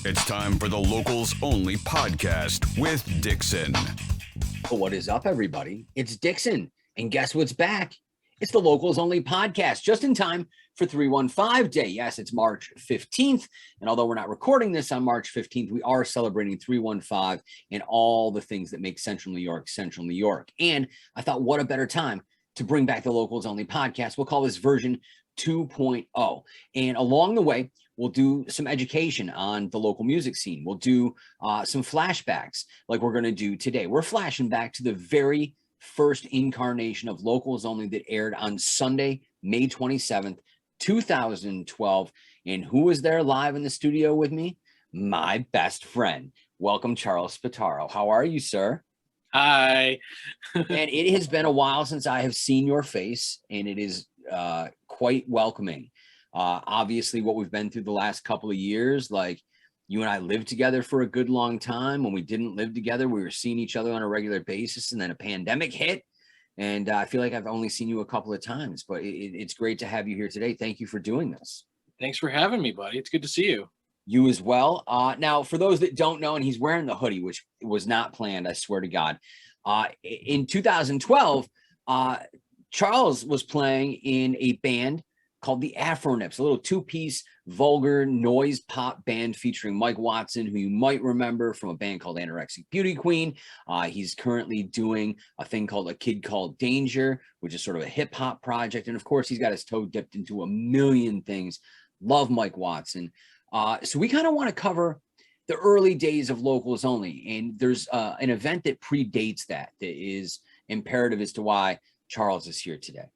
It's time for the Locals Only podcast with Dixon. What is up, everybody? It's Dixon, and guess what's back? It's the Locals Only podcast, just in time for 315 Day. Yes, it's March 15th, and although we're not recording this on March 15th, we are celebrating 315 and all the things that make Central New York, Central New York. And I thought, what a better time to bring back the Locals Only podcast. We'll call this version 2.0. And along the way, we'll do some education on the local music scene. We'll do some flashbacks like we're going to do today. We're flashing back to the very first incarnation of Locals Only that aired on Sunday, May 27th, 2012. And who was there live in the studio with me? My best friend. Welcome, Charles Spataro. How are you, sir? Hi. And it has been a while since I have seen your face, and it is quite welcoming. Obviously, what we've been through the last couple of years, like you and I lived together for a good long time. When we didn't live together, we were seeing each other on a regular basis, and then a pandemic hit. And I feel like I've only seen you a couple of times, but it's great to have you here today. Thank you for doing this. Thanks for having me, buddy. It's good to see you. You as well. Now, for those that don't know, and he's wearing the hoodie, which was not planned, I swear to God. In 2012, Charles was playing in a band called the Afro Nips, a little two-piece vulgar noise pop band featuring Mike Watson, who you might remember from a band called Anorexic Beauty Queen. He's currently doing a thing called A Kid Called Danger, which is sort of a hip-hop project. And of course, he's got his toe dipped into a million things. Love Mike Watson. So we kind of want to cover the early days of Locals Only. And there's an event that predates that is imperative as to why Charles is here today.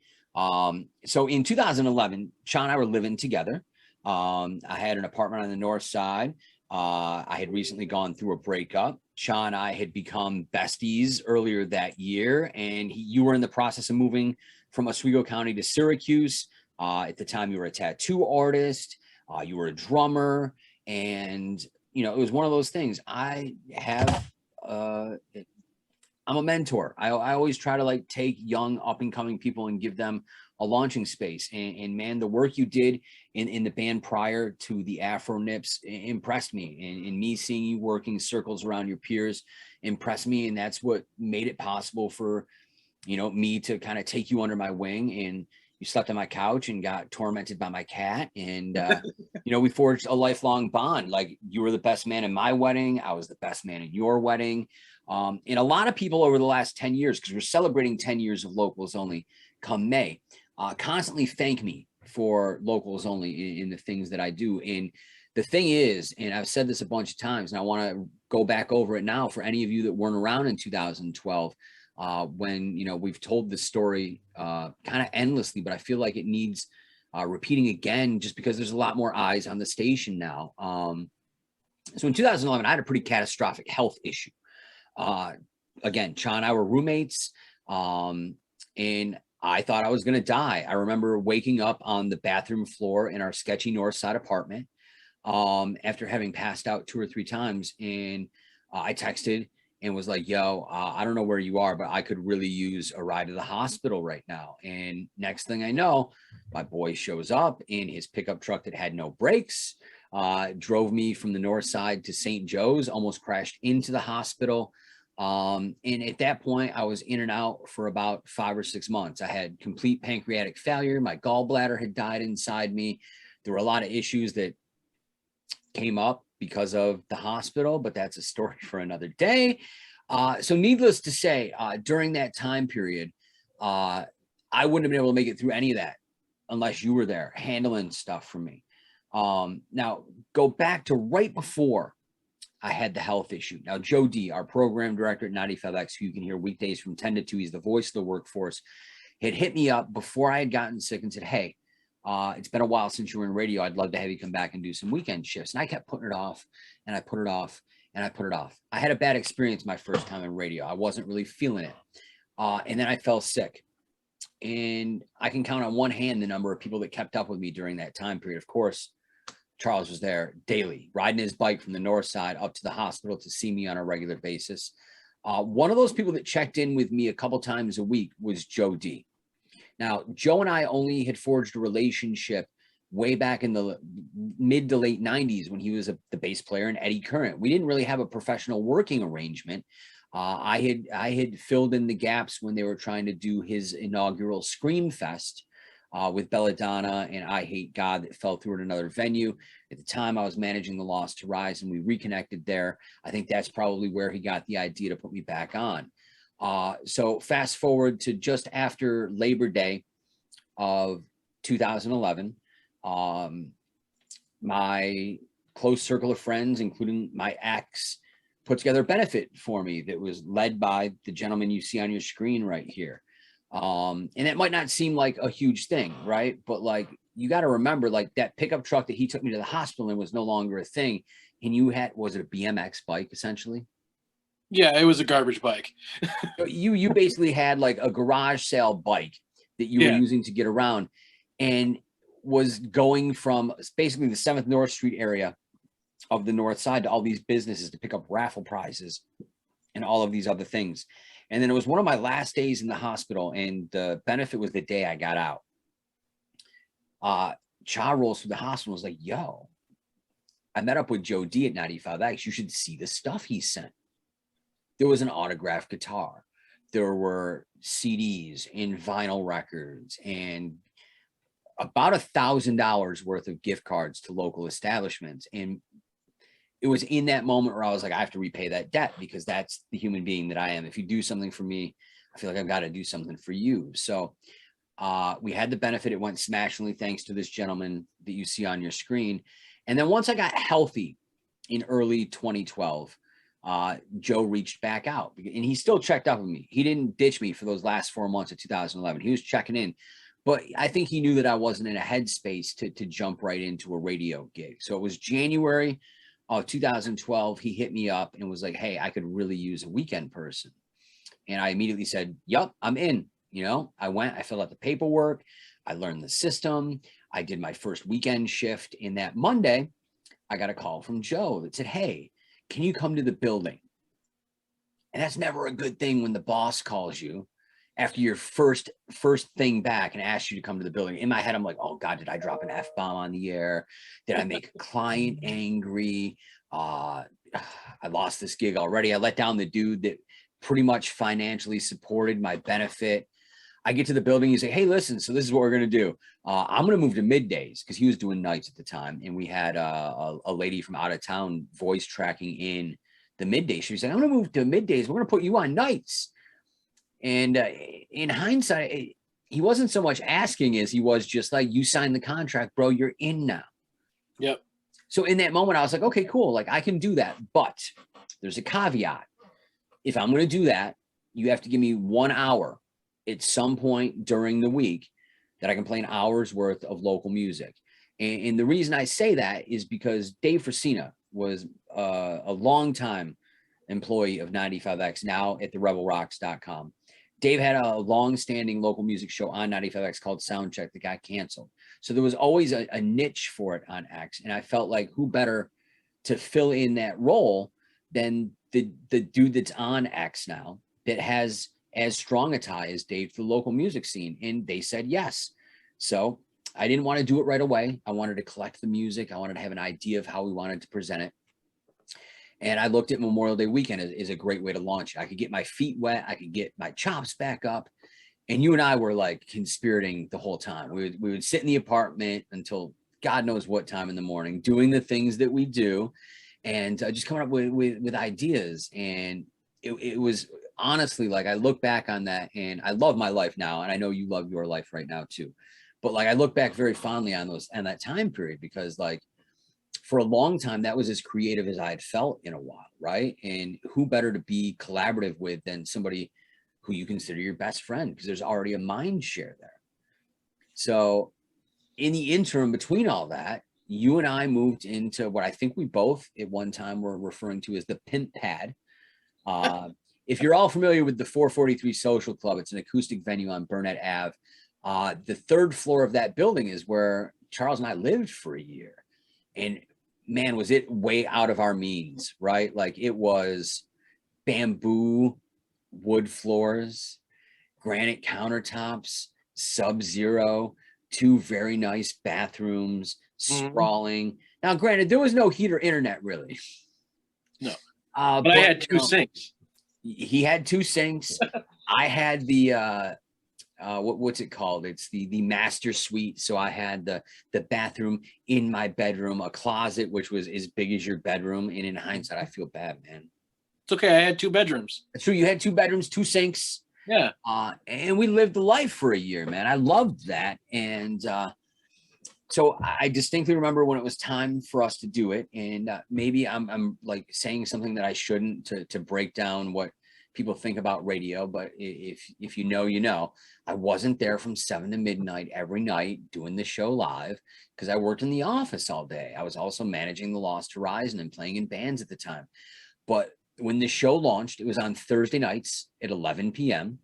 So in 2011, Sean and I were living together. I had an apartment on the north side. I had recently gone through a breakup. Sean and I had become besties earlier that year, and you were in the process of moving from Oswego County to Syracuse. At the time, you were a tattoo artist. You were a drummer, and you know, it was one of those things. I'm a mentor. I always try to like take young up and coming people and give them a launching space. And man, the work you did in the band prior to the Afro Nips impressed me. And me seeing you working circles around your peers impressed me. And that's what made it possible for, you know, me to kind of take you under my wing. And you slept on my couch and got tormented by my cat. And, you know, we forged a lifelong bond. Like you were the best man in my wedding. I was the best man in your wedding. And a lot of people over the last 10 years, because we're celebrating 10 years of Locals Only come May, constantly thank me for Locals Only in the things that I do. And the thing is, and I've said this a bunch of times, and I want to go back over it now for any of you that weren't around in 2012, when, you know, we've told this story kind of endlessly, but I feel like it needs repeating again, just because there's a lot more eyes on the station now. So in 2011, I had a pretty catastrophic health issue. Again, Sean and I were roommates, and I thought I was going to die. I remember waking up on the bathroom floor in our sketchy north side apartment, after having passed out 2 or 3 times. And I texted and was like, yo, I don't know where you are, but I could really use a ride to the hospital right now. And next thing I know, my boy shows up in his pickup truck that had no brakes, drove me from the north side to St. Joe's, almost crashed into the hospital. And at that point, I was in and out for about 5 or 6 months. I had complete pancreatic failure. My gallbladder had died inside me. There were a lot of issues that came up because of the hospital, but that's a story for another day. So needless to say, during that time period, I wouldn't have been able to make it through any of that unless you were there handling stuff for me. Now go back to right before I had the health issue. Now, Joe D, our program director at 95X, who you can hear weekdays from 10 to 2, he's the voice of the workforce, had hit me up before I had gotten sick and said, hey, it's been a while since you were in radio. I'd love to have you come back and do some weekend shifts. And I kept putting it off, and I put it off, and I put it off. I had a bad experience my first time in radio. I wasn't really feeling it. And then I fell sick. And I can count on one hand the number of people that kept up with me during that time period. Of course, Charles was there daily, riding his bike from the north side up to the hospital to see me on a regular basis. One of those people that checked in with me a couple times a week was Joe D. Now, Joe and I only had forged a relationship way back in the mid to late 90s when he was the bass player in Eddie Current. We didn't really have a professional working arrangement. I had filled in the gaps when they were trying to do his inaugural Scream Fest with Belladonna and I Hate God that fell through at another venue. At the time, I was managing the Lost to Rise, and we reconnected there. I think that's probably where he got the idea to put me back on. So fast forward to just after Labor Day of 2011, my close circle of friends, including my ex, put together a benefit for me that was led by the gentleman you see on your screen right here. And it might not seem like a huge thing, right? But like, you got to remember, like, that pickup truck that he took me to the hospital in was no longer a thing. And you had, was it a BMX bike essentially? Yeah, it was a garbage bike. So you basically had like a garage sale bike that you were using to get around, and was going from basically the 7th North Street area of the North Side to all these businesses to pick up raffle prizes and all of these other things. And then it was one of my last days in the hospital, and the benefit was the day I got out. Cha rolls through the hospital and was like, yo, I met up with Joe D at 95X. You should see the stuff he sent. There was an autographed guitar. There were CDs and vinyl records and about $1,000 worth of gift cards to local establishments. And it was in that moment where I was like, I have to repay that debt, because that's the human being that I am. If you do something for me, I feel like I've got to do something for you. So we had the benefit. It went smashingly thanks to this gentleman that you see on your screen. And then once I got healthy in early 2012, Joe reached back out, and he still checked up with me. He didn't ditch me for those last 4 months of 2011. He was checking in, but I think he knew that I wasn't in a headspace to jump right into a radio gig. So it was January of 2012. He hit me up and was like, hey, I could really use a weekend person. And I immediately said, yup, I'm in. You know, I went, I filled out the paperwork. I learned the system. I did my first weekend shift. And that Monday, I got a call from Joe that said, hey, can you come to the building? And that's never a good thing when the boss calls you after your first thing back and asks you to come to the building. In my head, I'm like, oh God, did I drop an F-bomb on the air? Did I make a client angry? I lost this gig already. I let down the dude that pretty much financially supported my benefit. I get to the building, you say, hey, listen, so this is what we're going to do. I'm going to move to middays, because he was doing nights at the time. And we had a lady from out of town voice tracking in the midday. She was like, I'm going to move to middays. We're going to put you on nights. And in hindsight, he wasn't so much asking as he was just like, you signed the contract, bro, you're in now. Yep. So in that moment, I was like, okay, cool. Like, I can do that. But there's a caveat. If I'm going to do that, you have to give me 1 hour at some point during the week that I can play an hour's worth of local music. And the reason I say that is because Dave Frasina was a longtime employee of 95X, now at the rebelrocks.com. Dave had a long-standing local music show on 95X called Soundcheck that got canceled. So there was always a niche for it on X. And I felt like, who better to fill in that role than the dude that's on X now that has as strong a tie as Dave to the local music scene. And they said yes. So I didn't want to do it right away. I wanted to collect the music. I wanted to have an idea of how we wanted to present it. And I looked at Memorial Day weekend as a great way to launch it. I could get my feet wet. I could get my chops back up. And you and I were like conspirating the whole time. We would sit in the apartment until God knows what time in the morning, doing the things that we do, and just coming up with ideas. And it was honestly, like, I look back on that, and I love my life now. And I know you love your life right now too. But like, I look back very fondly on that time period, because like, for a long time, that was as creative as I had felt in a while, right? And who better to be collaborative with than somebody who you consider your best friend, because there's already a mind share there. So in the interim between all that, you and I moved into what I think we both at one time were referring to as the Pimp Pad. If you're all familiar with the 443 Social Club, it's an acoustic venue on Burnett Ave. The 3rd floor of that building is where Charles and I lived for a year. And man, was it way out of our means, right? Like, it was bamboo wood floors, granite countertops, Sub-Zero, 2 very nice bathrooms, Mhm. sprawling. Now, granted, there was no heat or internet really. No. But But I had you 2 know, sinks. he had 2 sinks. I had the what's it called? It's the master suite. So I had the bathroom in my bedroom, a closet which was as big as your bedroom. And in hindsight, I feel bad, man. It's okay. I had 2 bedrooms. That's true. You had 2 bedrooms, 2 sinks. Yeah. And we lived the life for a year, man. I loved that. And so I distinctly remember when it was time for us to do it. And maybe I'm like saying something that I shouldn't to break down what people think about radio. But if you know, you know, I wasn't there from 7 to midnight every night doing the show live because I worked in the office all day. I was also managing the Lost Horizon and playing in bands at the time. But when the show launched, it was on Thursday nights at 11 p.m.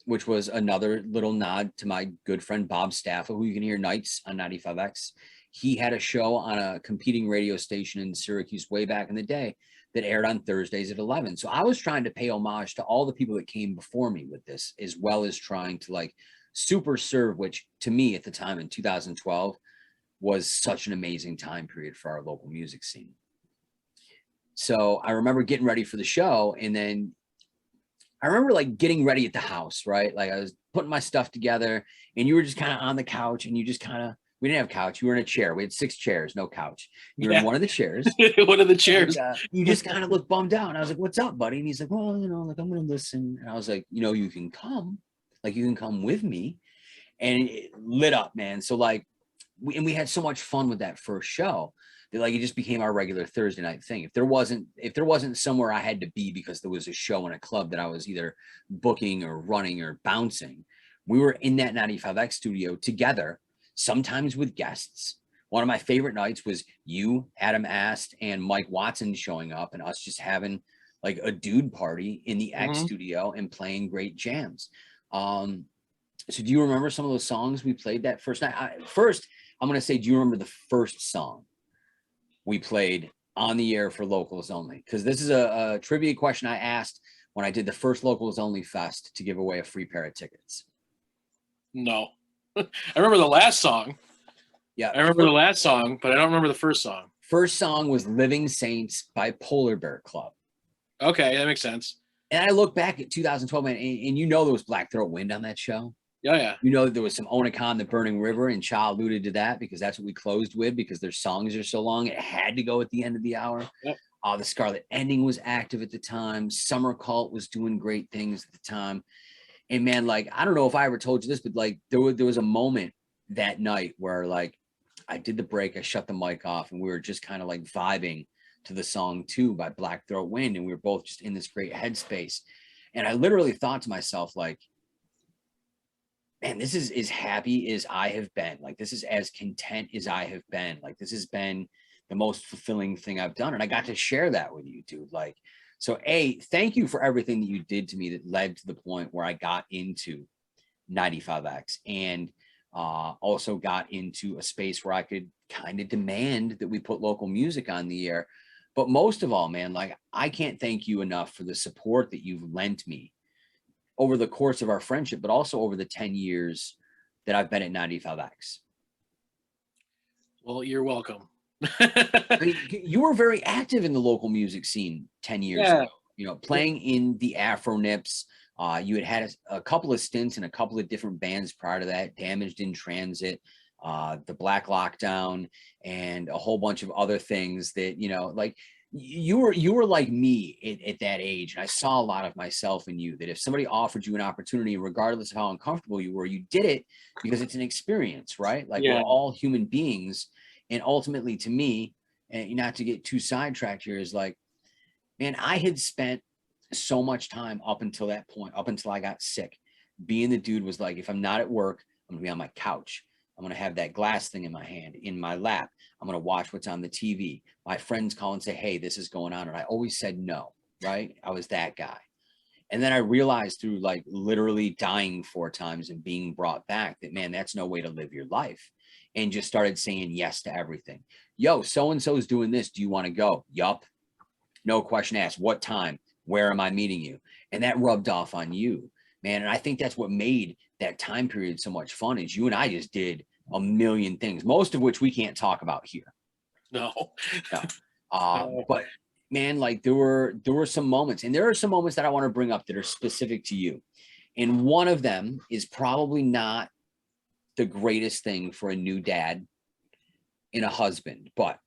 Which was another little nod to my good friend Bob Staffa, who you can hear nights on 95X. He had a show on a competing radio station in Syracuse way back in the day that aired on Thursdays at 11. So I was trying to pay homage to all the people that came before me with this, as well as trying to like super serve, which to me at the time in 2012 was such an amazing time period for our local music scene. So I remember getting ready for the show, and then I remember like getting ready at the house, right? Like I was putting my stuff together, and you were just kind of on the couch, and you just kind of, we didn't have couch. You were in a chair. We had 6 chairs, no couch. You were in one of the chairs. One of the chairs. And, you just kind of looked bummed out. And I was like, what's up, buddy? And he's like, well, you know, like I'm going to listen. And I was like, you know, you can come, like you can come with me. And it lit up, man. So like, we had so much fun with that first show. Like it just became our regular Thursday night thing. If there wasn't somewhere I had to be because there was a show in a club that I was either booking or running or bouncing, we were in that 95X studio together, sometimes with guests. One of my favorite nights was you, Adam Ast, and Mike Watson showing up and us just having like a dude party in the X studio and playing great jams. So do you remember some of those songs we played that first night? I'm going to say, do you remember the first song we played on the air for Locals Only? Because this is a trivia question I asked when I did the first Locals Only Fest to give away a free pair of tickets. No. I remember the last song. Yeah. I remember the last song, but I don't remember the first song. First song was Living Saints by Polar Bear Club. Okay, that makes sense. And I look back at 2012, man, and you know there was Black Throat Wind on that show. Oh, yeah. You know, there was some Onacon, The Burning River, and Cha alluded to that because that's what we closed with because their songs are so long. It had to go at the end of the hour. Yep. The Scarlet Ending was active at the time. Summer Cult was doing great things at the time. And man, like, I don't know if I ever told you this, but like there was a moment that night where like I did the break, I shut the mic off, and we were just kind of like vibing to the song 2 by Black Throat Wind. And we were both just in this great headspace. And I literally thought to myself, like, man, this is as happy as I have been. Like, this is as content as I have been. Like, this has been the most fulfilling thing I've done. And I got to share that with you, dude. Like, so thank you for everything that you did to me that led to the point where I got into 95X and also got into a space where I could kind of demand that we put local music on the air. But most of all, man, like, I can't thank you enough for the support that you've lent me over the course of our friendship, but also over the 10 years that I've been at 95X. Well, you're welcome. I mean, you were very active in the local music scene 10 years ago, you know, playing in the Afro Nips. You had a couple of stints in a couple of different bands prior to that, Damaged in Transit, the Black Lockdown, and a whole bunch of other things that, you know, like you were like me at that age. And I saw a lot of myself in you, that if somebody offered you an opportunity, regardless of how uncomfortable you were, you did it because it's an experience, right? Like we're all human beings. And ultimately to me, and not to get too sidetracked here, is like, man, I had spent so much time up until that point, up until I got sick, being the dude was like, if I'm not at work, I'm gonna be on my couch. I'm gonna have that glass thing in my hand, in my lap. I'm gonna watch what's on the TV. My friends call and say, hey, this is going on. And I always said no, right? I was that guy. And then I realized through like literally dying 4 times and being brought back that, man, that's no way to live your life. And just started saying yes to everything. Yo, so-and-so is doing this. Do you want to go? Yup. No question asked. What time? Where am I meeting you? And that rubbed off on you, man. And I think that's what made that time period so much fun is you and I just did a million things, most of which we can't talk about here. No. But man, like there were some moments, and there are some moments that I want to bring up that are specific to you. And one of them is probably not the greatest thing for a new dad and a husband, but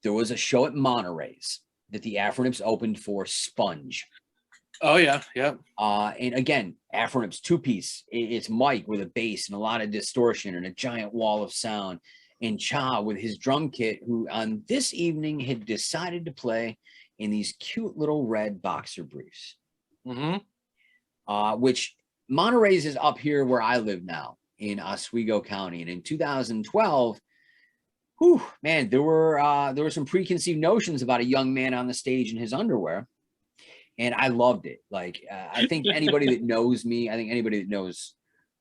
there was a show at Monterey's that the Afronips opened for Sponge. Oh yeah, yeah. And again, Afronips two-piece. It's Mike with a bass and a lot of distortion and a giant wall of sound, and Cha with his drum kit, who on this evening had decided to play in these cute little red boxer briefs. Which Monterey's is up here where I live now in Oswego County, and in 2012. Whew, man, there were some preconceived notions about a young man on the stage in his underwear, and I loved it. Like, I think anybody that knows me, I think anybody that knows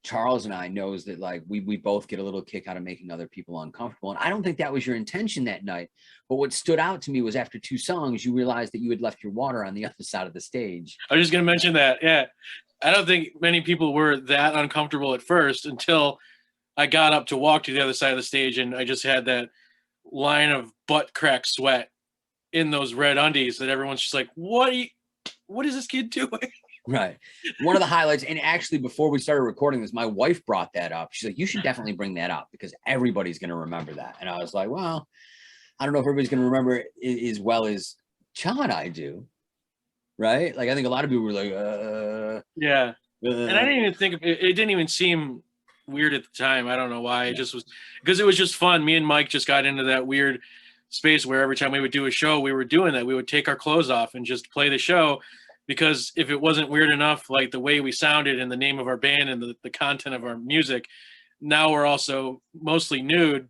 Charles and I knows that like we both get a little kick out of making other people uncomfortable. And I don't think that was your intention that night. But what stood out to me was after 2 songs, you realized that you had left your water on the other side of the stage. I was just gonna mention that. Yeah, I don't think many people were that uncomfortable at first until I got up to walk to the other side of the stage, and I just had that line of butt crack sweat in those red undies that everyone's just like, what is this kid doing? Right. One of the highlights, and actually before we started recording this, my wife brought that up. She's like, you should definitely bring that up because everybody's going to remember that. And I was like, well, I don't know if everybody's going to remember it as well as Cha and I do. Right. Like, I think a lot of people were like, yeah. And I didn't even think it didn't even seem weird at the time. I don't know why. It just was because it was just fun. Me and Mike just got into that weird space where every time we would do a show, we were doing that. We would take our clothes off and just play the show, because if it wasn't weird enough, like the way we sounded and the name of our band and the content of our music, now we're also mostly nude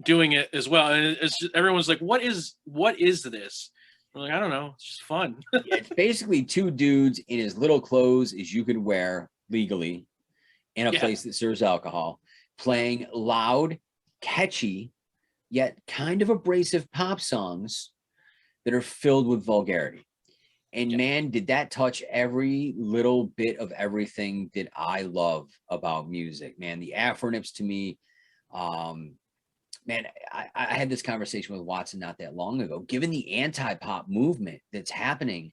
doing it as well. And it's just, everyone's like, what is this? We're like, I don't know. It's just fun. Yeah, it's basically 2 dudes in as little clothes as you could wear legally in a place that serves alcohol, playing loud, catchy, yet kind of abrasive pop songs that are filled with vulgarity. And man, did that touch every little bit of everything that I love about music. Man, the Afronips to me, man, I had this conversation with Watson not that long ago. Given the anti-pop movement that's happening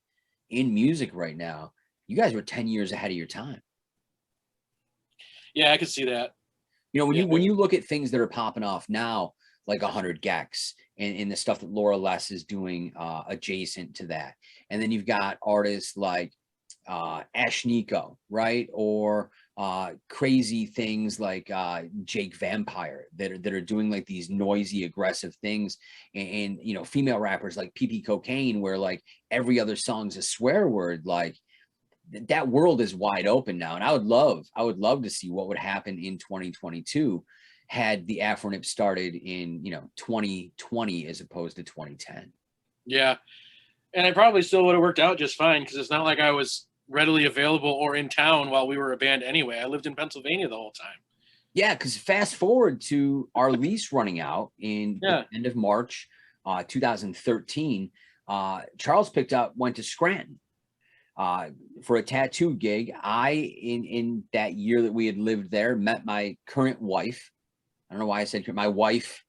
in music right now, you guys were 10 years ahead of your time. Yeah, I can see that. You know, when you look at things that are popping off now, like 100 Gex and the stuff that Laura Les is doing adjacent to that. And then you've got artists like Ashnico, right? Or crazy things like Jake Vampire that are doing like these noisy, aggressive things. And you know, female rappers like PP Cocaine, where like every other song's a swear word. Like, that world is wide open now. And I would love to see what would happen in 2022 had the Afronip started in, 2020 as opposed to 2010. Yeah. And I probably still would have worked out just fine, because it's not like I was readily available or in town while we were a band anyway. I lived in Pennsylvania the whole time. Yeah, because fast forward to our lease running out in the end of March 2013, Charles went to Scranton for a tattoo gig. In that year that we had lived there, met my current wife. I don't know why I said my wife.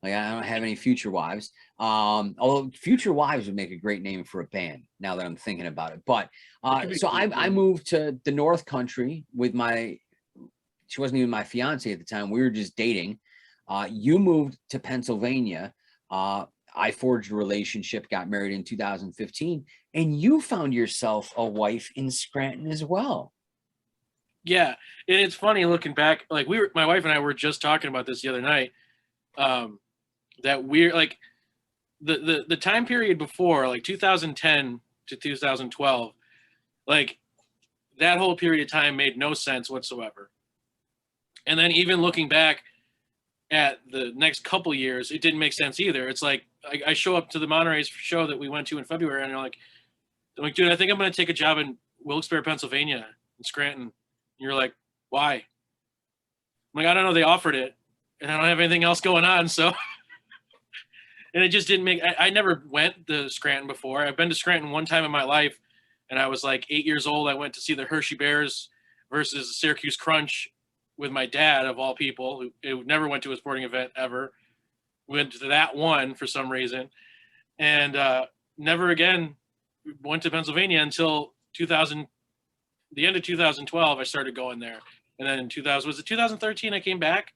Like, I don't have any future wives. Although future wives would make a great name for a band now that I'm thinking about it. But so I moved to the North Country with she wasn't even my fiance at the time. We were just dating. You moved to Pennsylvania. I forged a relationship, got married in 2015, and you found yourself a wife in Scranton as well. Yeah, and it's funny looking back. Like, my wife and I were just talking about this the other night. That we're like the time period before, like 2010 to 2012, like that whole period of time made no sense whatsoever. And then even looking back at the next couple years, it didn't make sense either. It's like I show up to the Monterey's show that we went to in February, and I'm like, dude, I think I'm going to take a job in Wilkes-Barre, Pennsylvania, in Scranton. And you're like, why? I'm like, I don't know. They offered it, and I don't have anything else going on, so. And it just didn't make. I never went to Scranton before. I've been to Scranton one time in my life, and I was like 8 years old. I went to see the Hershey Bears versus the Syracuse Crunch with my dad, of all people, who never went to a sporting event ever. Went to that one for some reason, and never again went to Pennsylvania until 2000, the end of 2012. I started going there, and then in 2000, was it 2013? I came back.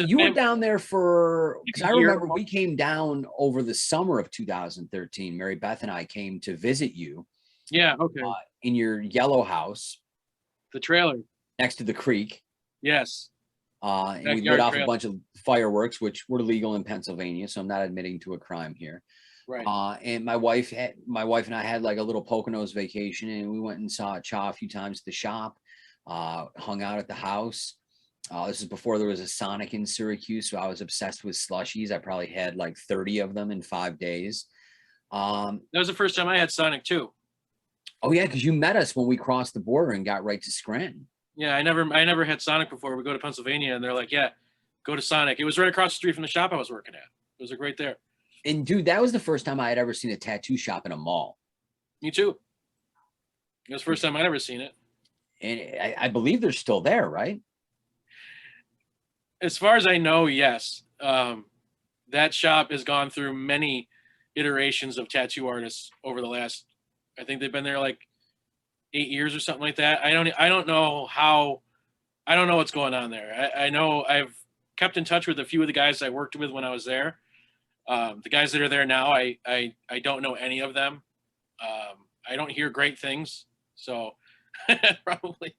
You were down there for, because I remember we almost. came down over the summer of 2013. Mary Beth and I came to visit you. Yeah. Okay. In your yellow house, The trailer next to the creek. Yes. And we lit off a bunch of fireworks, which were legal in Pennsylvania, so I'm not admitting to a crime here. Right. And my wife and I had like a little Poconos vacation, and we went and saw Cha a few times at the shop, hung out at the house. This is before there was a Sonic in Syracuse, so I was obsessed with slushies. I probably had like 30 of them in 5 days. That was the first time I had Sonic too. Oh yeah, because you met us when we crossed the border and got right to Scranton. Yeah, I never had Sonic before. We go to Pennsylvania, and they're like, "Yeah, go to Sonic." It was right across the street from the shop I was working at. It was like right there. And dude, that was the first time I had ever seen a tattoo shop in a mall. Me too. It was the first time I'd ever seen it. And I believe they're still there, right? As far as I know, yes. That shop has gone through many iterations of tattoo artists over the last, I think they've been there like 8 years or something like that. I don't know what's going on there. I know I've kept in touch with a few of the guys I worked with when I was there. The guys that are there now, I don't know any of them. I don't hear great things, so probably.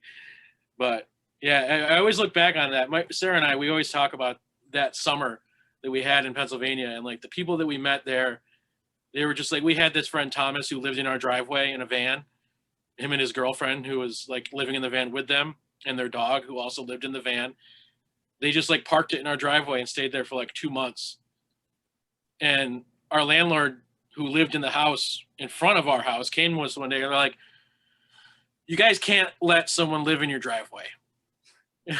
But yeah, I always look back on that. Sarah and I, we always talk about that summer that we had in Pennsylvania, and like the people that we met there. They were just like, we had this friend Thomas who lived in our driveway in a van. Him and his girlfriend who was like living in the van with them, and their dog who also lived in the van. They just like parked it in our driveway and stayed there for like 2 months. And our landlord who lived in the house in front of our house came to us one day, and they're like, "You guys can't let someone live in your driveway." And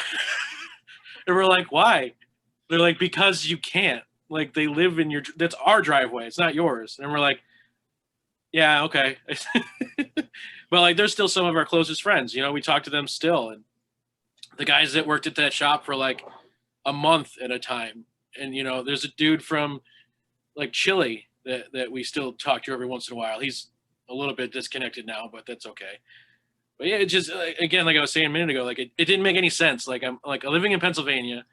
we're like, "Why?" They're like, "Because you can't. Like, they live in your, that's our driveway. It's not yours." And we're like, "Yeah, okay." But like, they're still some of our closest friends. You know, we talk to them still. And the guys that worked at that shop for like a month at a time. And, you know, there's a dude from like Chile that we still talk to every once in a while. He's a little bit disconnected now, but that's okay. But yeah, it just, again, like I was saying a minute ago, like it didn't make any sense. Like I'm living in Pennsylvania,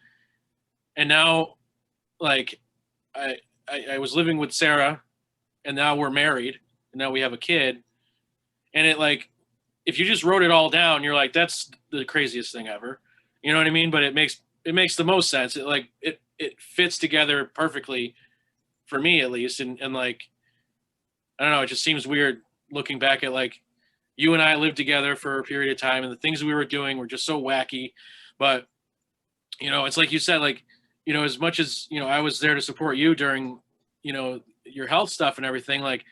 and now like I was living with Sarah, and now we're married, and now we have a kid. And it like, if you just wrote it all down, you're like, that's the craziest thing ever. You know what I mean? But it makes the most sense. It fits together perfectly for me, at least. And like, I don't know, it just seems weird looking back at like, you and I lived together for a period of time, and the things we were doing were just so wacky. But, you know, it's like you said, like, you know, as much as, you know, I was there to support you during, you know, your health stuff and everything, like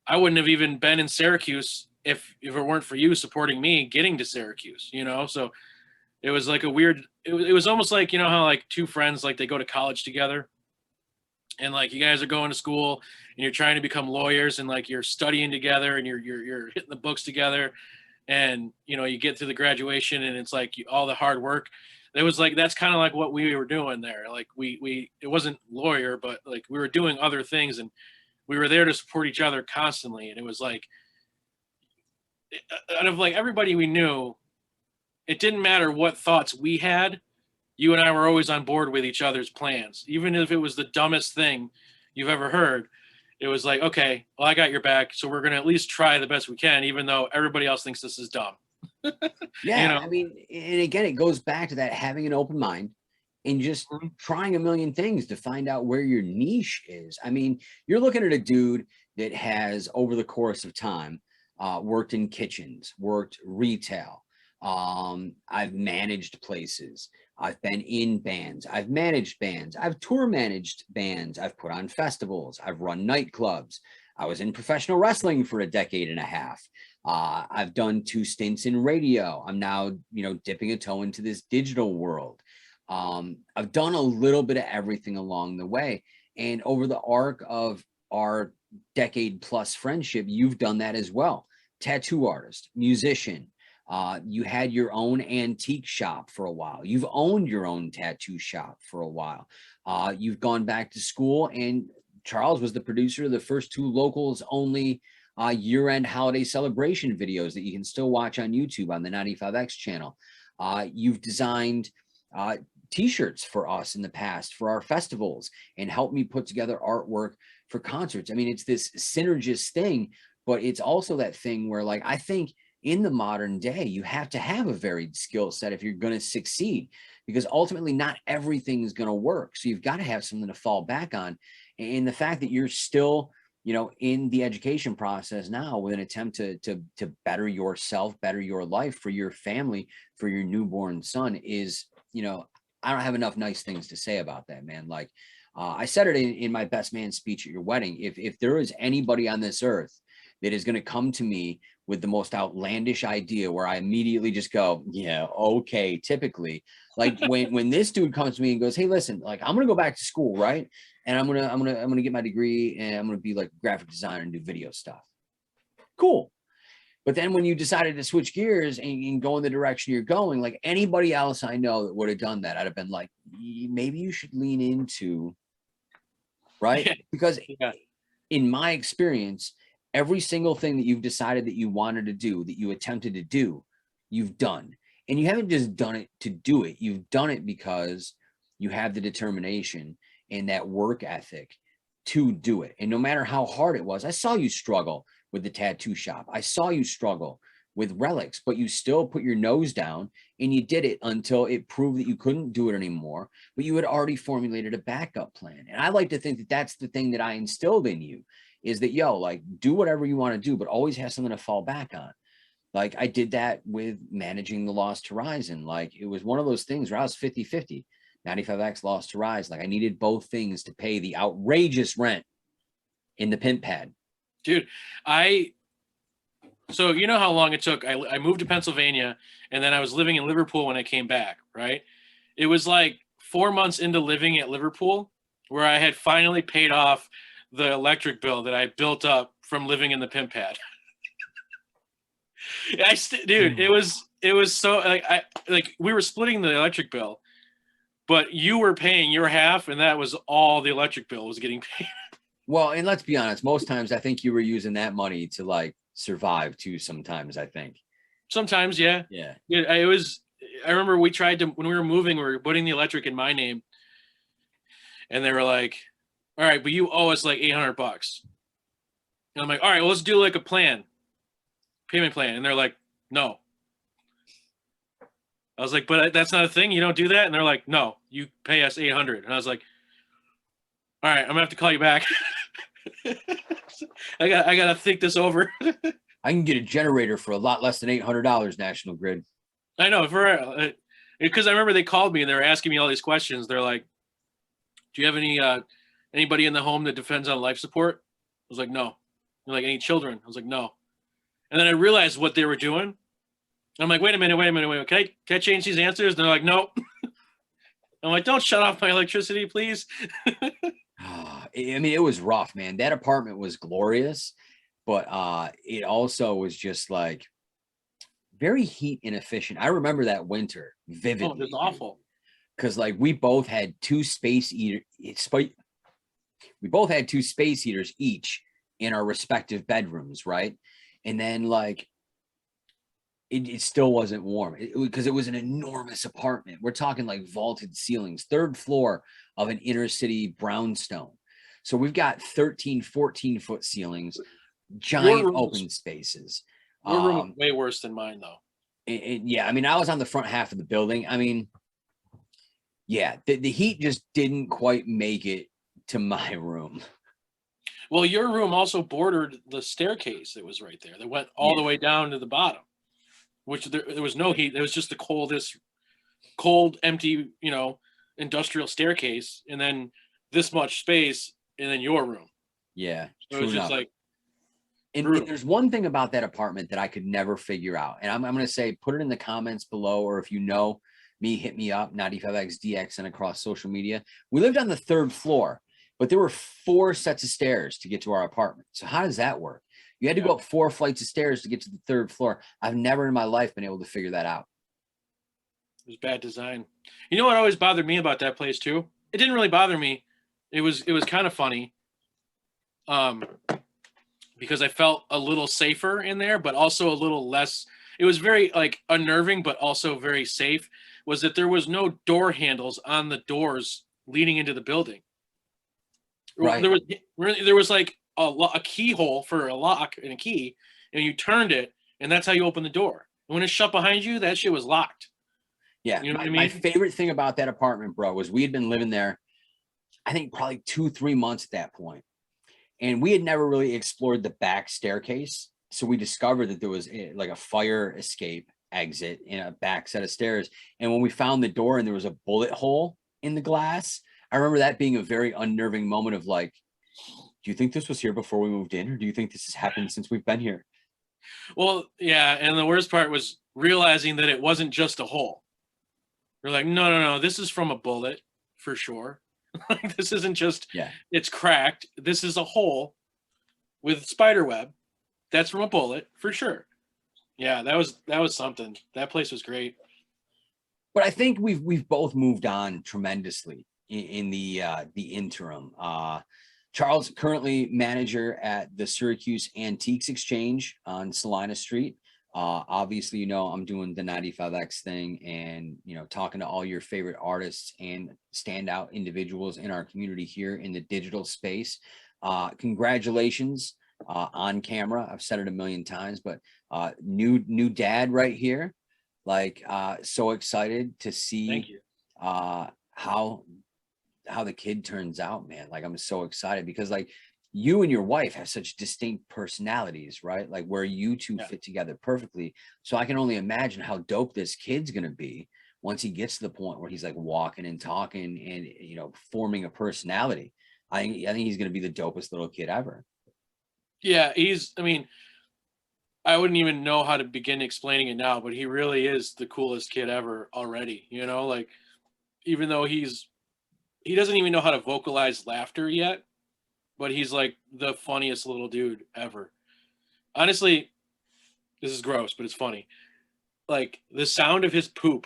I wouldn't have even been in Syracuse if it weren't for you supporting me getting to Syracuse, you know? So it was like a weird, it was almost like, you know, how like two friends, like they go to college together, and like you guys are going to school and you're trying to become lawyers, and like you're studying together, and you're hitting the books together, and you know you get to the graduation, and it's like all the hard work. It was like, that's kind of like what we were doing there. Like we it wasn't lawyer, but like we were doing other things, and we were there to support each other constantly. And it was like, out of like everybody we knew, it didn't matter what thoughts we had. You and I were always on board with each other's plans, even if it was the dumbest thing you've ever heard. It was like, okay, well, I got your back, so we're going to at least try the best we can, even though everybody else thinks this is dumb. Yeah, You know? I mean, and again, it goes back to that having an open mind and just trying a million things to find out where your niche is. I mean, you're looking at a dude that has, over the course of time, worked in kitchens, worked retail. I've managed places. I've been in bands. I've managed bands. I've tour managed bands. I've put on festivals. I've run nightclubs. I was in professional wrestling for a decade and a half. I've done 2 stints in radio. I'm now, you know, dipping a toe into this digital world. I've done a little bit of everything along the way. And over the arc of our decade plus friendship, you've done that as well. Tattoo artist, musician, You had your own antique shop for a while. You've owned your own tattoo shop for a while. You've gone back to school, and Charles was the producer of the first two locals only year-end holiday celebration videos that you can still watch on YouTube on the 95X channel. You've designed t-shirts for us in the past for our festivals and helped me put together artwork for concerts. I mean, it's this synergist thing, but it's also that thing where, like, I think in the modern day, you have to have a varied skill set if you're going to succeed, because ultimately not everything is going to work. So you've got to have something to fall back on. And the fact that you're still, you know, in the education process now with an attempt to better yourself, better your life for your family, for your newborn son is, you know, I don't have enough nice things to say about that, man. Like I said it in my best man speech at your wedding. If there is anybody on this earth that is going to come to me with the most outlandish idea where I immediately just go, yeah, okay, typically, like when this dude comes to me and goes, hey, listen, like I'm going to go back to school, right? And I'm going to get my degree and I'm going to be like a graphic designer and do video stuff. Cool. But then when you decided to switch gears and go in the direction you're going, like anybody else I know that would have done that, I'd have been like, maybe you should lean into, right? Yeah. Because Yeah. in my experience, every single thing that you've decided that you wanted to do, that you attempted to do, you've done. And you haven't just done it to do it. You've done it because you have the determination and that work ethic to do it. And no matter how hard it was, I saw you struggle with the tattoo shop. I saw you struggle with relics, but you still put your nose down and you did it until it proved that you couldn't do it anymore, but you had already formulated a backup plan. And I like to think that that's the thing that I instilled in you is that, yo, like do whatever you want to do, but always have something to fall back on. Like I did that with managing the Lost Horizon. Like it was one of those things where I was 50-50, 95X Lost Horizon. Like I needed both things to pay the outrageous rent in the pimp pad. Dude, so you know how long it took. I moved to Pennsylvania and then I was living in Liverpool when I came back, right? It was like 4 months into living at Liverpool where I had finally paid off the electric bill that I built up from living in the pimp pad. Dude, it was so like we were splitting the electric bill, but you were paying your half and that was all the electric bill was getting paid. Well, and let's be honest, most times I think you were using that money to like survive too sometimes, I think. Sometimes, yeah. Yeah. I remember we tried to, when we were moving, we were putting the electric in my name and they were like, all right, but you owe us like $800. And I'm like, all right, well, let's do like a payment plan. And they're like, no. I was like, but that's not a thing. You don't do that. And they're like, no, you pay us $800. And I was like, all right, I'm gonna have to call you back. I gotta think this over. I can get a generator for a lot less than $800, National Grid. I know, because I remember they called me and they were asking me all these questions. They're like, do you have anybody in the home that depends on life support? I was like, no. They're like, any children? I was like, no. And then I realized what they were doing. I'm like, wait a minute. Can I change these answers? And they're like, no. I'm like, don't shut off my electricity, please. I mean, it was rough, man. That apartment was glorious, but it also was just like very heat inefficient. I remember that winter vividly. Oh, it was awful. Because like we both had two space heaters each in our respective bedrooms, right? And then like it still wasn't warm because it was an enormous apartment. We're talking like vaulted ceilings, 3rd floor of an inner city brownstone. So we've got 13, 14-foot ceilings, giant open spaces. Your room was way worse than mine, though. Yeah, I mean, I was on the front half of the building. I mean, yeah, the heat just didn't quite make it to my room. Well, your room also bordered the staircase that was right there. That went all the way down to the bottom, which there was no heat. It was just the cold, empty, industrial staircase, and then this much space, and then your room. Yeah, so it was just like. And there's one thing about that apartment that I could never figure out, and I'm going to say, put it in the comments below, or if you know me, hit me up, 95XDX, and across social media. We lived on the 3rd floor, but there were 4 sets of stairs to get to our apartment. So how does that work? You had to go up 4 flights of stairs to get to the 3rd floor. I've never in my life been able to figure that out. It was bad design. You know what always bothered me about that place too? It didn't really bother me. It was kind of funny. Because I felt a little safer in there, but also a little less. It was very like unnerving, but also very safe. Was that there was no door handles on the doors leading into the building. Right. There was like a keyhole for a lock and a key, and you turned it, and that's how you open the door. And when it's shut behind you, that shit was locked. Yeah. You know what I mean? My favorite thing about that apartment, bro, was we had been living there, I think probably 2-3 months at that point. And we had never really explored the back staircase. So we discovered that there was like a fire escape exit in a back set of stairs. And when we found the door and there was a bullet hole in the glass, I remember that being a very unnerving moment of like, do you think this was here before we moved in? Or do you think this has happened since we've been here? Well, yeah. And the worst part was realizing that it wasn't just a hole. You're like, no, this is from a bullet for sure. Like this isn't just it's cracked. This is a hole with spider web. That's from a bullet for sure. Yeah, that was something. That place was great. But I think we've both moved on tremendously in the interim. Charles currently manager at the Syracuse Antiques Exchange on Salina Street. Obviously, you know, I'm doing the 95X thing and, you know, talking to all your favorite artists and standout individuals in our community here in the digital space. Congratulations on camera. I've said it a million times, but new dad right here. Like, so excited to see how the kid turns out, man. Like, I'm so excited because like you and your wife have such distinct personalities, right? Like where you two fit together perfectly. So I can only imagine how dope this kid's going to be once he gets to the point where he's like walking and talking and, you know, forming a personality. I think he's going to be the dopest little kid ever. Yeah. I mean, I wouldn't even know how to begin explaining it now, but he really is the coolest kid ever already, you know, like even though he doesn't even know how to vocalize laughter yet, but he's like the funniest little dude ever. Honestly, this is gross, but it's funny. Like the sound of his poop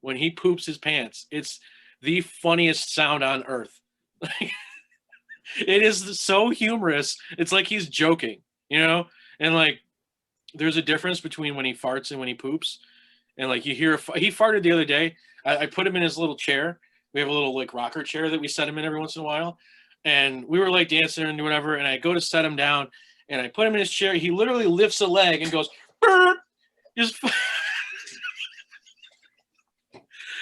when he poops his pants, it's the funniest sound on earth. It is so humorous. It's like he's joking, you know? And like there's a difference between when he farts and when he poops. And like you hear, he farted the other day. I put him in his little chair. We have a little like rocker chair that we set him in every once in a while. And we were like dancing and whatever. And I go to set him down and I put him in his chair. He literally lifts a leg and goes, burp. Just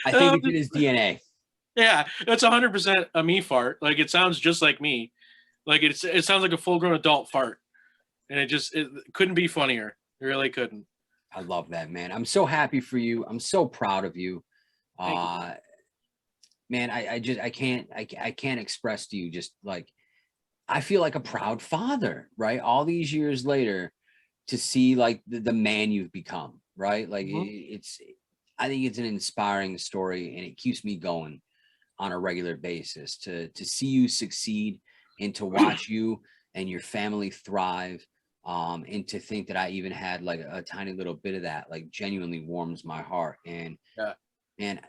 I think it's in his DNA. Yeah, that's 100% a me fart. Like it sounds just like me. Like it sounds like a full grown adult fart. And it couldn't be funnier. It really couldn't. I love that, man. I'm so happy for you. I'm so proud of you. Man, I can't express to you just like, I feel like a proud father, right? All these years later to see like the man you've become, right? Like I think it's an inspiring story and it keeps me going on a regular basis to see you succeed and to watch you and your family thrive. And to think that I even had like a tiny little bit of that, like genuinely warms my heart. And man,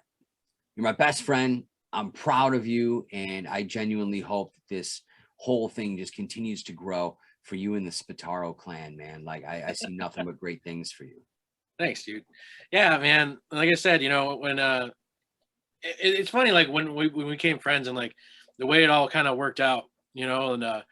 you're my best friend. I'm proud of you. And I genuinely hope that this whole thing just continues to grow for you and the Spataro clan, man. Like I see nothing but great things for you. Thanks, dude. Yeah, man. Like I said, you know, when it's funny, like when we became friends and like the way it all kind of worked out, you know, and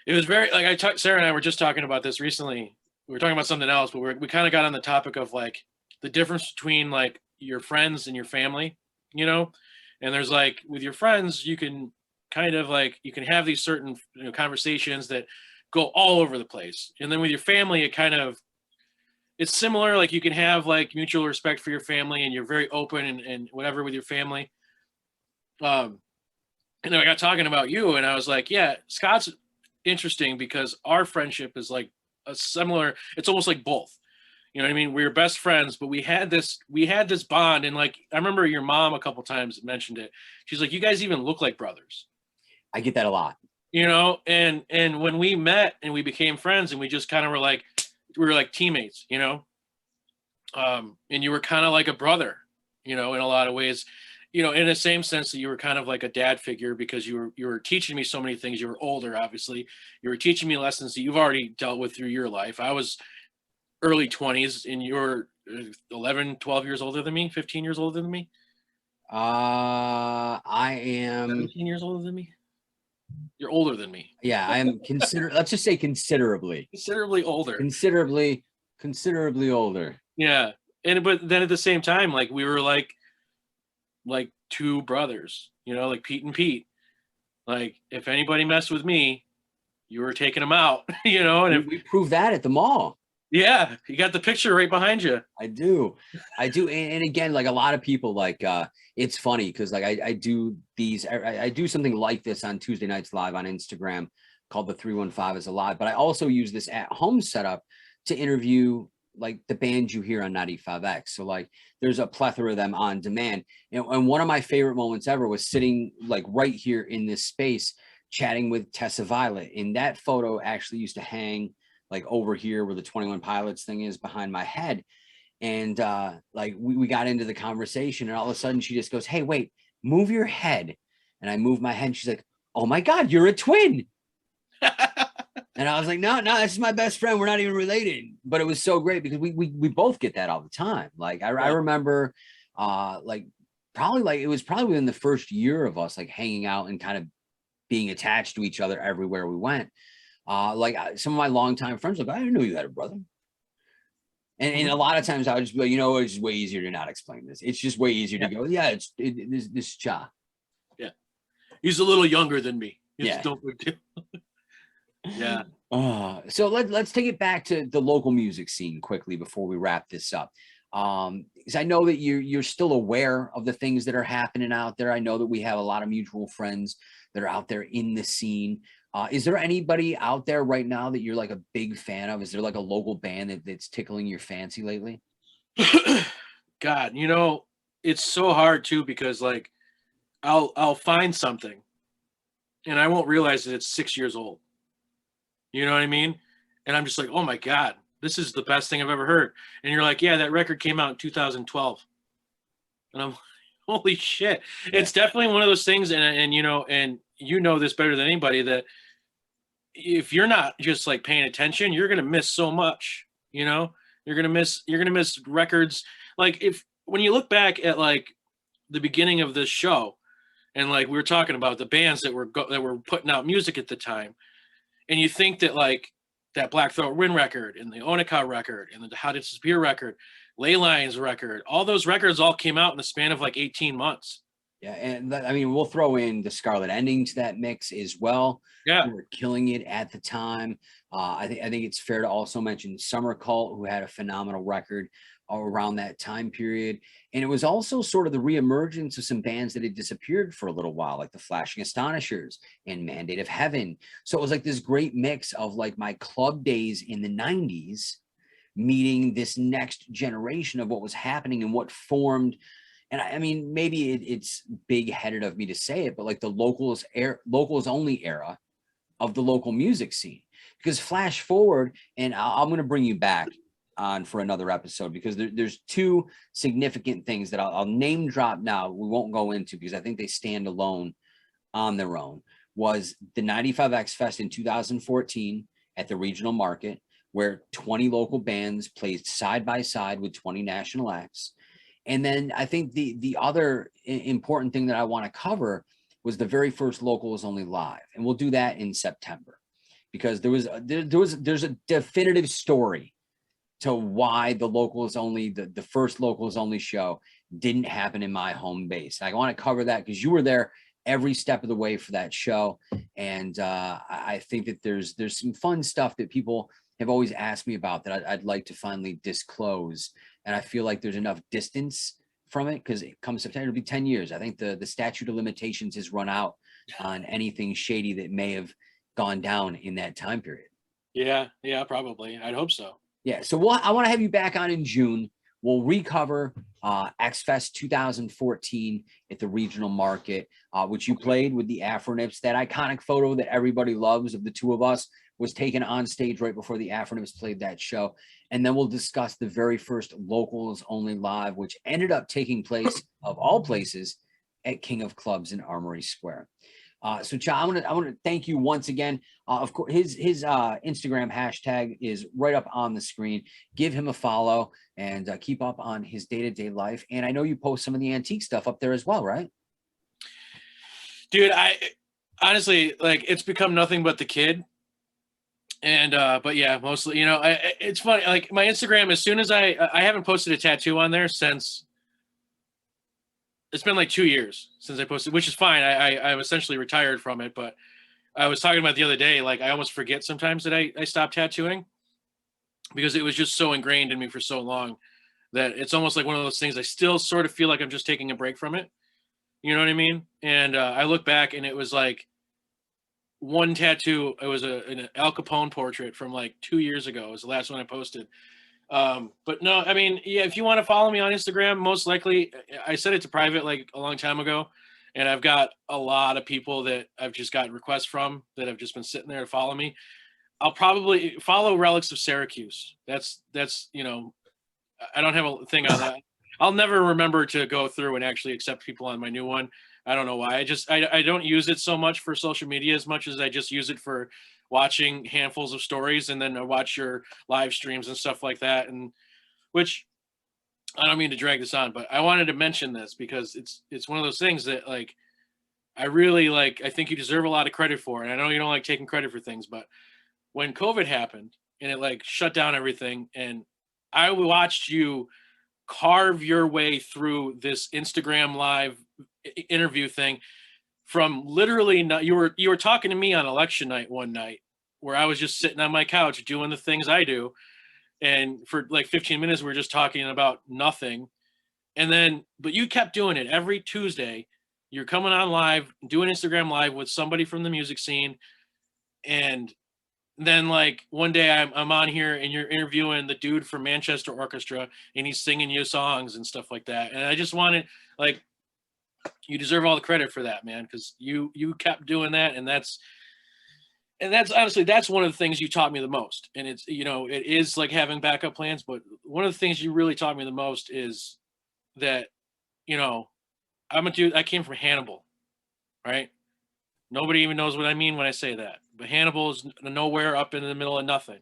it was very like Sarah and I were just talking about this recently. We were talking about something else, but we kind of got on the topic of like the difference between like your friends and your family, you know. And there's like with your friends, you can kind of like you can have these certain conversations that go all over the place, and then with your family, it's similar. Like you can have like mutual respect for your family, and you're very open and whatever with your family. And then I got talking about you, and I was like, yeah, Scott's interesting because our friendship is like a similar, it's almost like both, you know what I mean? We were best friends, but we had this bond. And like I remember your mom a couple times mentioned it. She's like, you guys even look like brothers. I get that a lot. you know, and when we met and we became friends and we just kind of were like, we were like teammates, you know, and you were kind of like a brother, you know, in a lot of ways, you know, in the same sense that you were kind of like a dad figure because you were teaching me so many things. You were older, obviously. You were teaching me lessons that you've already dealt with through your life. I was early 20s and you were 11, 12 years older than me, 15 years older than me, I am, 17 years older than me. You're older than me. yeah, I am let's just say considerably, Considerably older. considerably older. Yeah. And but then at the same time, like we were like two brothers, you know, like Pete and Pete. Like if anybody messed with me, you were taking them out, you know, and if, We proved that at the mall. yeah, you got the picture right behind you. I do. And again, like a lot of people, like it's funny because like I do these, I do something like this on Tuesday nights live on Instagram called the 315 is Alive, but I also use this at home setup to interview like the bands you hear on 95X. So like there's a plethora of them on demand. And one of my favorite moments ever was sitting like right here in this space chatting with Tessa Violet. And that photo actually used to hang like over here where the 21 Pilots thing is behind my head. And like we got into the conversation and all of a sudden she just goes, hey, wait, move your head. And I moved my head and she's like, oh my God, you're a twin. And I was like, no, this is my best friend. We're not even related. But it was so great because we both get that all the time. Like I remember like probably like it was probably within the first year of us like hanging out and kind of being attached to each other everywhere we went. Like some of my longtime friends, like, I didn't know you had a brother. And a lot of times I would just be like, you know, it's just way easier to not explain this. It's just way easier to go, yeah, this Cha. Yeah. He's a little younger than me. Yeah. Yeah. So let's take it back to the local music scene quickly before we wrap this up. Because I know that you're still aware of the things that are happening out there. I know that we have a lot of mutual friends that are out there in the scene. Is there anybody out there right now that you're like a big fan of? Is there like a local band that's tickling your fancy lately? God, you know, it's so hard too because like I'll find something and I won't realize that it's 6 years old. You know what I mean? And I'm just like, oh my God, this is the best thing I've ever heard. And you're like, yeah, that record came out in 2012. And I'm holy shit. Yeah. It's definitely one of those things, and you know this better than anybody, that if you're not just like paying attention, you're gonna miss so much. You know, you're gonna miss records. Like if when you look back at like the beginning of this show, and like we were talking about the bands that were putting out music at the time, and you think that like that Black Throat Wind record and the Onika record and the How Did It Disappear record, Ley Lines record, all those records all came out in the span of like 18 months. Yeah, and I mean, we'll throw in the Scarlet Ending to that mix as well. Yeah, who were killing it at the time. I think it's fair to also mention Summer Cult, who had a phenomenal record around that time period. And it was also sort of the reemergence of some bands that had disappeared for a little while, like the Flashing Astonishers and Mandate of Heaven. So it was like this great mix of like my club days in the 90s meeting this next generation of what was happening and what formed. And I mean, maybe it's big-headed of me to say it, but like the locals only era of the local music scene. Because flash forward, and I'm going to bring you back on for another episode because there's two significant things that I'll name drop now. We won't go into because I think they stand alone on their own. Was the 95X Fest in 2014 at the regional market, where 20 local bands played side by side with 20 national acts. And then I think the other important thing that I want to cover was the very first Locals Only Live. And we'll do that in September because there's a definitive story to why the Locals Only, the first Locals Only show didn't happen in my home base. I want to cover that because you were there every step of the way for that show. And I think that there's some fun stuff that people have always asked me about that I'd like to finally disclose. And I feel like there's enough distance from it because it comes September, it'll be 10 years. I think the statute of limitations has run out on anything shady that may have gone down in that time period. yeah, probably. I'd hope so. Yeah. So I want to have you back on in June. we'll recover X Fest 2014 at the regional market, which you played with the Afro Nips. That iconic photo that everybody loves of the two of us was taken on stage right before the Afro Nips played that show. And then we'll discuss the very first locals only live, which ended up taking place, of all places, at King of Clubs in Armory Square. So Cha, I want to thank you once again. Of course, his Instagram hashtag is right up on the screen. Give him a follow and keep up on his day-to-day life. And I know you post some of the antique stuff up there as well, right? Dude, I honestly, like, it's become nothing but the kid. And but yeah, mostly, it's funny. Like, my Instagram, as soon as I haven't posted a tattoo on there since, it's been like 2 years since I posted, which is fine. I'm essentially retired from it, but I was talking about the other day, like, I almost forget sometimes that I stopped tattooing because it was just so ingrained in me for so long that it's almost like one of those things. I still sort of feel like I'm just taking a break from it. You know what I mean? And I look back and it was like one tattoo. It was an Al Capone portrait from like 2 years ago. It was the last one I posted. But no, I mean, yeah, if you want to follow me on Instagram, most likely I set it to private like a long time ago. And I've got a lot of people that I've just gotten requests from that have just been sitting there to follow me. I'll probably follow Relics of Syracuse. That's, I don't have a thing on that. I'll never remember to go through and actually accept people on my new one. I don't know why. I don't use it so much for social media as much as I just use it for watching handfuls of stories, and then I watch your live streams and stuff like that. And which, I don't mean to drag this on, but I wanted to mention this because it's one of those things that, like, I really like. I think you deserve a lot of credit for. And I know you don't like taking credit for things, but when COVID happened and it like shut down everything, and I watched you carve your way through this Instagram live interview thing from literally not, you were talking to me on election night one night where I was just sitting on my couch doing the things I do, and for like 15 minutes we were just talking about nothing. And then but you kept doing it every Tuesday. You're coming on live, doing Instagram live with somebody from the music scene. And then like one day I'm on here and you're interviewing the dude from Manchester Orchestra and he's singing you songs and stuff like that. And I just wanted, like, you deserve all the credit for that, man, because you kept doing that. And that's honestly, that's one of the things you taught me the most. And it's, it is like having backup plans, but one of the things you really taught me the most is that, I'm a dude, I came from Hannibal, right? Nobody even knows what I mean when I say that. But Hannibal is nowhere, up in the middle of nothing.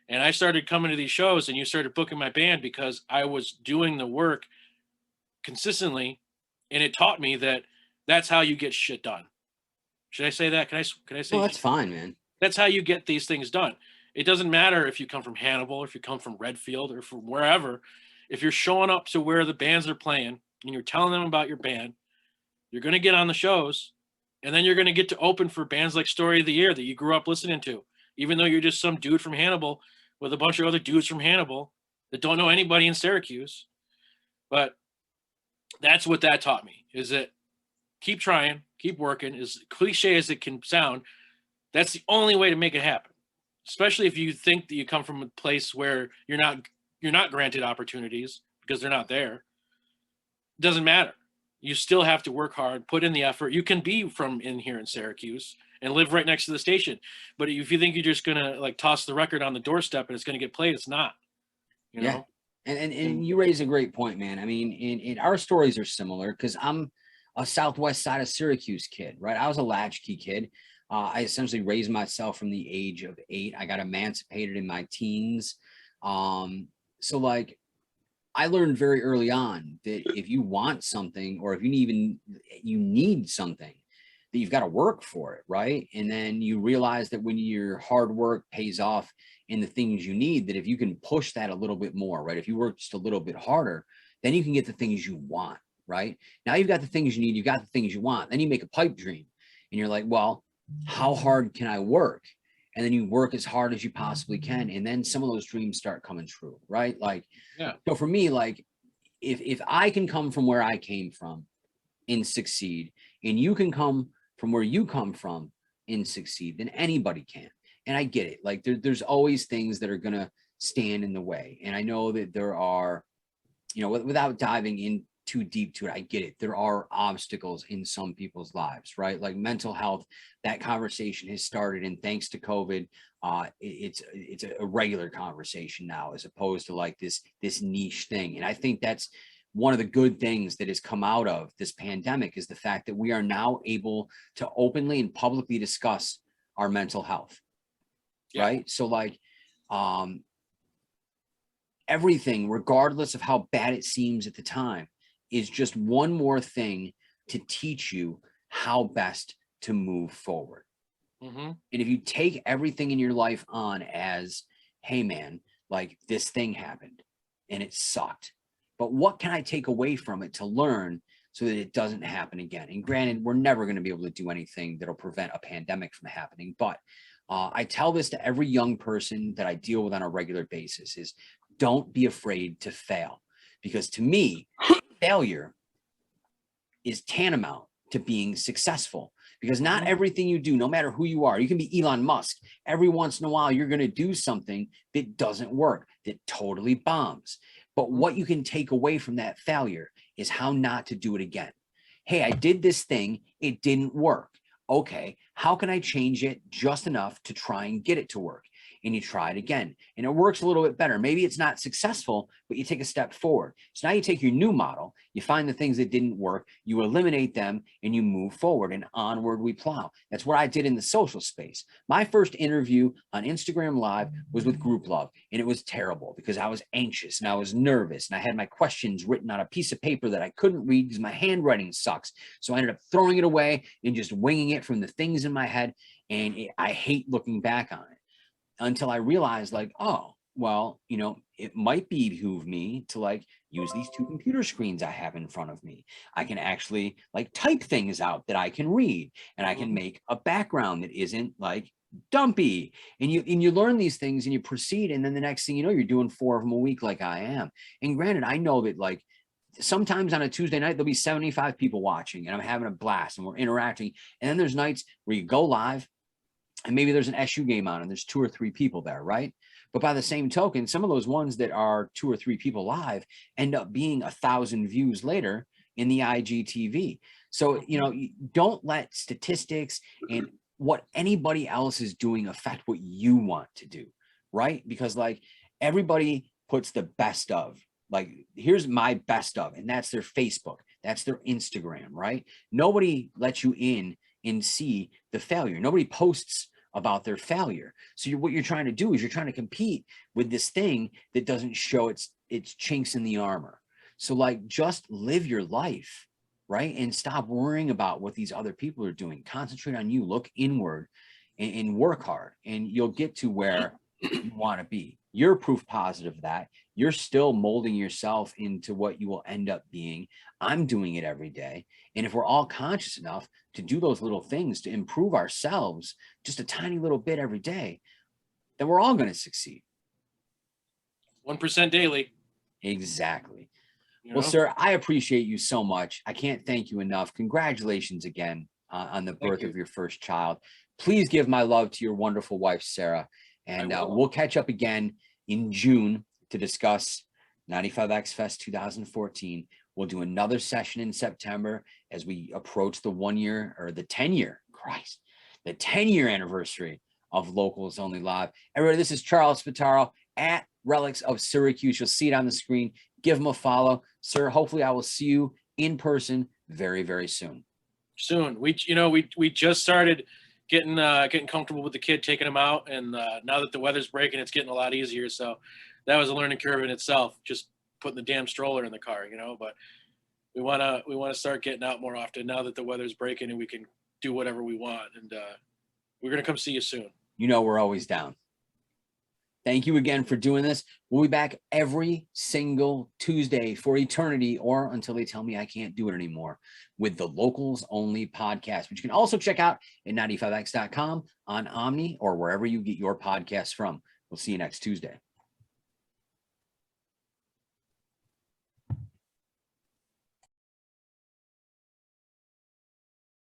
And I started coming to these shows and you started booking my band because I was doing the work consistently. And it taught me that that's how you get shit done. Should I say that? Can I say? Oh, that's fine, man. That's how you get these things done. It doesn't matter if you come from Hannibal, or if you come from Redfield, or from wherever. If you're showing up to where the bands are playing and you're telling them about your band, you're going to get on the shows. And then you're going to get to open for bands like Story of the Year that you grew up listening to, even though you're just some dude from Hannibal with a bunch of other dudes from Hannibal that don't know anybody in Syracuse. But that's what that taught me, is that keep trying, keep working. As cliche as it can sound, that's the only way to make it happen. Especially if you think that you come from a place where you're not granted opportunities because they're not there. It doesn't matter. You still have to work hard, put in the effort. You can be from in here in Syracuse and live right next to the station. But if you think you're just going to like toss the record on the doorstep and it's going to get played, it's not, you know? And you raise a great point, man. I mean, in our stories are similar because I'm a Southwest side of Syracuse kid, right? I was a latchkey kid. I essentially raised myself from the age of 8. I got emancipated in my teens. So like, I learned very early on that if you want something, or if you need something, that you've got to work for it, right? And then you realize that when your hard work pays off in the things you need, that if you can push that a little bit more, right? If you work just a little bit harder, then you can get the things you want, right? Now you've got the things you need, you've got the things you want. Then you make a pipe dream and you're like, well, how hard can I work? And then you work as hard as you possibly can. And then some of those dreams start coming true, right? Like, yeah. So for me, like, if I can come from where I came from and succeed, and you can come from where you come from and succeed, then anybody can. And I get it. Like there's always things that are going to stand in the way. And I know that there are you know, without diving in too deep to it, I get it. There are obstacles in some people's lives, right? Like mental health, that conversation has started, and thanks to COVID, it's a regular conversation now, as opposed to like this niche thing. And I think that's one of the good things that has come out of this pandemic, is the fact that we are now able to openly and publicly discuss our mental health. Yeah. Right. So like, everything, regardless of how bad it seems at the time, is just one more thing to teach you how best to move forward. Mm-hmm. And if you take everything in your life on as, hey man, like this thing happened and it sucked, but what can I take away from it to learn so that it doesn't happen again? And granted, we're never going to be able to do anything that'll prevent a pandemic from happening. But I tell this to every young person that I deal with on a regular basis, is don't be afraid to fail. Because to me, failure is tantamount to being successful. Because not everything you do, no matter who you are, you can be Elon Musk. Every once in a while, you're going to do something that doesn't work, that totally bombs. But what you can take away from that failure is how not to do it again. Hey, I did this thing. It didn't work. Okay, how can I change it just enough to try and get it to work? And you try it again, and it works a little bit better. Maybe it's not successful, but you take a step forward. So now you take your new model, you find the things that didn't work, you eliminate them, and you move forward, and onward we plow. That's what I did in the social space. My first interview on Instagram Live was with Group Love, and it was terrible because I was anxious and I was nervous, and I had my questions written on a piece of paper that I couldn't read because my handwriting sucks. So I ended up throwing it away and just winging it from the things in my head, and I hate looking back on it. Until I realized, like, oh, well, you know, it might behoove me to like use these two computer screens I have in front of me. I can actually like type things out that I can read, and I can make a background that isn't like dumpy. And you learn these things and you proceed. And then the next thing you know, you're doing 4 of them a week like I am. And granted, I know that like sometimes on a Tuesday night, there'll be 75 people watching and I'm having a blast and we're interacting. And then there's nights where you go live, and maybe there's an SU game on and there's 2 or 3 people there, right? But by the same token, some of those ones that are 2 or 3 people live end up being 1,000 views later in the IGTV. So, you know, don't let statistics and what anybody else is doing affect what you want to do, right? Because like everybody puts the best of, like, here's my best of, and that's their Facebook, that's their Instagram, right? Nobody lets you in and see the failure. Nobody posts about their failure. So what you're trying to do is you're trying to compete with this thing that doesn't show its chinks in the armor. So like, just live your life, right? And stop worrying about what these other people are doing. Concentrate on you, look inward, and work hard, and you'll get to where you want to be. You're proof positive of that. You're still molding yourself into what you will end up being. I'm doing it every day. And if we're all conscious enough to do those little things to improve ourselves just a tiny little bit every day, then we're all going to succeed. 1% daily. Exactly. You know? Well, sir, I appreciate you so much. I can't thank you enough. Congratulations again on the birth of your first child. Please give my love to your wonderful wife, Sarah. And we'll catch up again in June to discuss 95X Fest 2014. We'll do another session in September as we approach the 1 year or the 10-year, the 10-year anniversary of Locals Only Live. Everybody, this is Charles Spataro at Relics of Syracuse. You'll see it on the screen. Give them a follow. Sir, hopefully I will see you in person very, very soon. Soon. We just started getting comfortable with the kid, taking him out, and now that the weather's breaking, it's getting a lot easier. So that was a learning curve in itself, just putting the damn stroller in the car, you know. But we wanna start getting out more often now that the weather's breaking and we can do whatever we want. And we're gonna come see you soon. You know, we're always down. Thank you again for doing this. We'll be back every single Tuesday for eternity, or until they tell me I can't do it anymore, with the Locals Only podcast, which you can also check out at 95x.com, on Omni, or wherever you get your podcasts from. We'll see you next Tuesday.